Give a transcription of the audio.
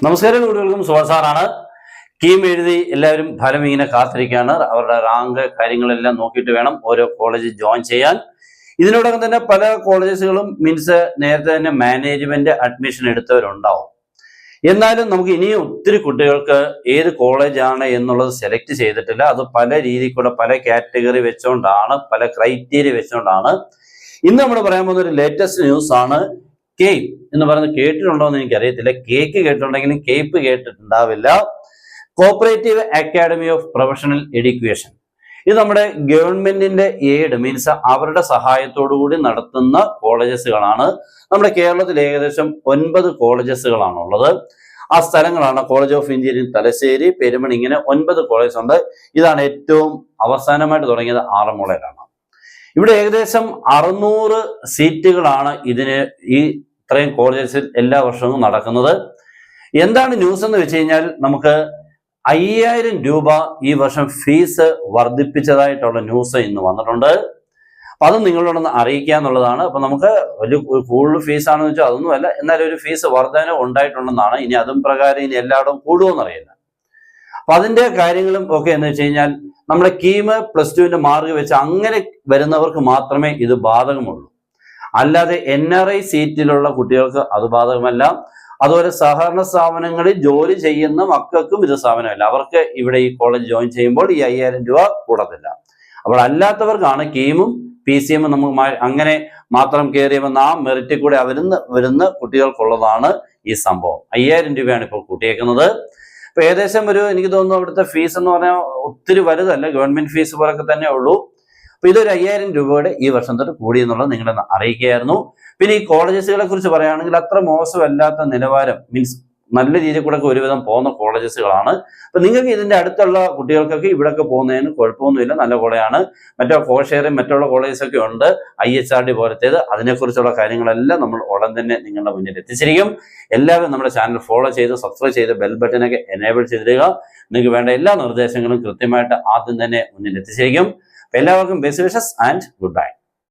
നമസ്കാരം, കുട്ടികൾക്കും സുഭാസാറാണ്. കീം എഴുതി എല്ലാവരും ഫലം ഇങ്ങനെ കാത്തിരിക്കുകയാണ്. അവരുടെ റാങ്ക് കാര്യങ്ങളെല്ലാം നോക്കിയിട്ട് വേണം ഓരോ കോളേജ് ജോയിൻ ചെയ്യാൻ. ഇതിനോടകം തന്നെ പല കോളേജസുകളും നേരത്തെ തന്നെ മാനേജ്മെന്റ് അഡ്മിഷൻ എടുത്തവരുണ്ടാവും. എന്നാലും നമുക്ക് ഇനിയും ഒത്തിരി കുട്ടികൾക്ക് ഏത് കോളേജാണ് എന്നുള്ളത് സെലക്ട് ചെയ്തിട്ടില്ല. അത് പല രീതിക്കുള്ള പല കാറ്റഗറി വെച്ചുകൊണ്ടാണ്, പല ക്രൈറ്റീരിയ വെച്ചുകൊണ്ടാണ്. ഇന്ന് നമ്മൾ പറയാൻ പോകുന്ന ഒരു ലേറ്റസ്റ്റ് ന്യൂസ് ആണ്. കെയ്പ് എന്ന് പറയുന്നത് കേട്ടിട്ടുണ്ടോ എന്ന് എനിക്കറിയത്തില്ല. കേക്ക് കേട്ടിട്ടുണ്ടെങ്കിലും കെയ്പ് കേട്ടിട്ടുണ്ടാവില്ല. Cooperative academy of professional education. ഇത് നമ്മുടെ ഗവൺമെന്റിന്റെ എയ്ഡ് മീൻസ് അവരുടെ സഹായത്തോടു കൂടി നടത്തുന്ന കോളേജസുകളാണ്. നമ്മുടെ കേരളത്തിൽ ഏകദേശം 9 കോളേജസുകളാണ് ഉള്ളത്. ആ സ്ഥലങ്ങളാണ് college of engineering Thalassery, Perumon, ഇങ്ങനെ 9 കോളേജ് ഉണ്ട്. ഇതാണ് ഏറ്റവും അവസാനമായിട്ട് തുടങ്ങിയത് ആറന്മുളയിലാണ്. ഇവിടെ ഏകദേശം 600 സീറ്റുകളാണ് ഇത്രയും കോളേജസിൽ എല്ലാ വർഷവും നടക്കുന്നത്. എന്താണ് ന്യൂസ് എന്ന് വെച്ച് കഴിഞ്ഞാൽ, നമുക്ക് 5000 രൂപ ഈ വർഷം ഫീസ് വർദ്ധിപ്പിച്ചതായിട്ടുള്ള ന്യൂസ് ഇന്ന് വന്നിട്ടുണ്ട്. അപ്പൊ അത് നിങ്ങളോടൊന്ന് അറിയിക്കുക എന്നുള്ളതാണ്. അപ്പൊ നമുക്ക് വലിയ കൂടുതൽ ഫീസാണെന്ന് വെച്ചാൽ അതൊന്നുമല്ല, എന്നാലും ഒരു ഫീസ് വർധന ഉണ്ടായിട്ടുണ്ടെന്നാണ്. ഇനി അതും പ്രകാരം ഇനി എല്ലായിടവും കൂടുമെന്നറിയില്ല. അപ്പൊ അതിന്റെ കാര്യങ്ങളും ഒക്കെ എന്ന് വെച്ച് കഴിഞ്ഞാൽ, നമ്മുടെ കീം +2 മാർക്ക് വെച്ച് അങ്ങനെ വരുന്നവർക്ക് മാത്രമേ ഇത് ബാധകമുള്ളൂ. അല്ലാതെ NRI സീറ്റിലുള്ള കുട്ടികൾക്ക് അത് ബാധകമല്ല. അതുപോലെ സഹകരണ സ്ഥാപനങ്ങളിൽ ജോലി ചെയ്യുന്ന മക്കൾക്കും ഇത് സ്ഥാപനമല്ല. അവർക്ക് ഇവിടെ ഈ കോളേജ് ജോയിൻ ചെയ്യുമ്പോൾ ഈ 5000 രൂപ കൂടത്തില്ല. അപ്പോൾ അല്ലാത്തവർക്കാണ് കീമും PCM നമുക്ക് അങ്ങനെ മാത്രം കയറി വന്ന ആ മെറിറ്റിൽ കൂടെ വരുന്ന കുട്ടികൾക്കുള്ളതാണ് ഈ സംഭവം. 5000 രൂപയാണ് ഇപ്പോൾ കൂട്ടിയേക്കുന്നത്. അപ്പൊ ഏകദേശം എനിക്ക് തോന്നുന്നു അവിടുത്തെ ഫീസ് എന്ന് പറഞ്ഞാൽ ഒത്തിരി വലുതല്ല, ഗവൺമെന്റ് ഫീസ് പോലൊക്കെ തന്നെ ഉള്ളൂ. അപ്പൊ ഇതൊരു 5000 രൂപയുടെ ഈ വർഷം തൊട്ട് കൂടി എന്നുള്ളത് നിങ്ങളെ അറിയിക്കുകയായിരുന്നു. പിന്നെ ഈ കോളേജസുകളെ കുറിച്ച് പറയുകയാണെങ്കിൽ അത്ര മോശമല്ലാത്ത നിലവാരം മീൻസ് നല്ല രീതിയിൽ കൂടെ ഒരുവിധം പോകുന്ന കോളേജസുകളാണ്. അപ്പൊ നിങ്ങൾക്ക് ഇതിന്റെ അടുത്തുള്ള കുട്ടികൾക്കൊക്കെ ഇവിടെയൊക്കെ പോകുന്നതിന് കുഴപ്പമൊന്നുമില്ല, നല്ല കോളേജാണ്. കോഷേറും മറ്റുള്ള കോളേജസൊക്കെ ഉണ്ട്, IHRD പോലത്തേത്. അതിനെക്കുറിച്ചുള്ള കാര്യങ്ങളെല്ലാം നമ്മൾ ഉടൻ തന്നെ നിങ്ങളുടെ മുന്നിൽ എത്തിച്ചിരിക്കും. എല്ലാവരും നമ്മുടെ ചാനൽ ഫോളോ ചെയ്ത് സബ്സ്ക്രൈബ് ചെയ്ത് ബെൽ ബട്ടനൊക്കെ എനേബിൾ ചെയ്തിടുക. നിങ്ങൾക്ക് വേണ്ട എല്ലാ നിർദ്ദേശങ്ങളും കൃത്യമായിട്ട് ആദ്യം തന്നെ മുന്നിൽ എത്തിച്ചിരിക്കും. എല്ലാവർക്കും best wishes and good bye.